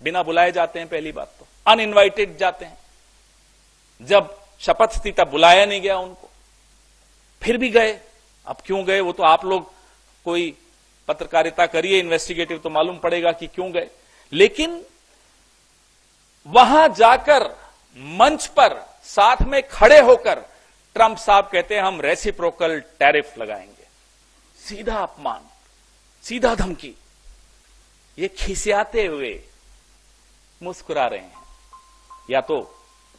बिना बुलाए जाते हैं, पहली बात तो अनइनवाइटेड जाते हैं। जब शपथ थी तब बुलाया नहीं गया उनको, फिर भी गए। अब क्यों गए वो तो आप लोग कोई पत्रकारिता करिए, इन्वेस्टिगेटिव, तो मालूम पड़ेगा कि क्यों गए। लेकिन वहां जाकर मंच पर साथ में खड़े होकर ट्रंप साहब कहते हैं हम रेसिप्रोकल टैरिफ लगाएंगे। सीधा अपमान, सीधा धमकी। ये खिसियाते हुए मुस्कुरा रहे हैं। या तो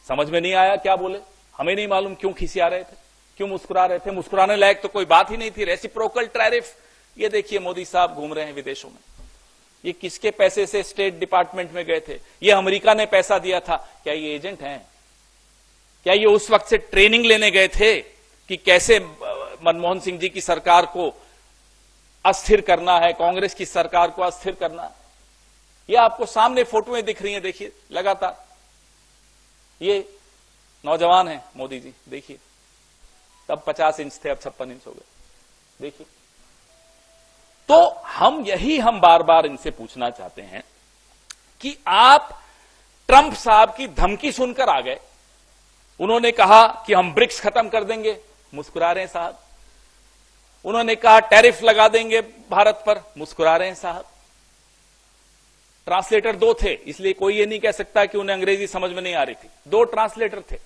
समझ में नहीं आया क्या बोले, हमें नहीं मालूम क्यों खिसिया रहे थे, क्यों मुस्कुरा रहे थे। मुस्कुराने लायक तो कोई बात ही नहीं थी। रेसिप्रोकल टैरिफ, ये देखिए मोदी साहब घूम रहे हैं विदेशों में। ये किसके पैसे से स्टेट डिपार्टमेंट में गए थे? ये अमेरिका ने पैसा दिया था। क्या ये एजेंट हैं? क्या ये उस वक्त से ट्रेनिंग लेने गए थे कि कैसे मनमोहन सिंह जी की सरकार को अस्थिर करना है, कांग्रेस की सरकार को अस्थिर करना है? ये आपको सामने फोटोएं दिख रही हैं, देखिए लगातार। ये नौजवान है मोदी जी, देखिए, तब 50 इंच थे, अब 56 इंच हो गए, देखिए। तो हम बार बार इनसे पूछना चाहते हैं कि आप ट्रंप साहब की धमकी सुनकर आ गए। उन्होंने कहा कि हम ब्रिक्स खत्म कर देंगे, मुस्कुरा रहे हैं साहब। उन्होंने कहा टैरिफ लगा देंगे भारत पर, मुस्कुरा रहे हैं साहब। ट्रांसलेटर दो थे, इसलिए कोई ये नहीं कह सकता कि उन्हें अंग्रेजी समझ में नहीं आ रही थी। दो ट्रांसलेटर थे।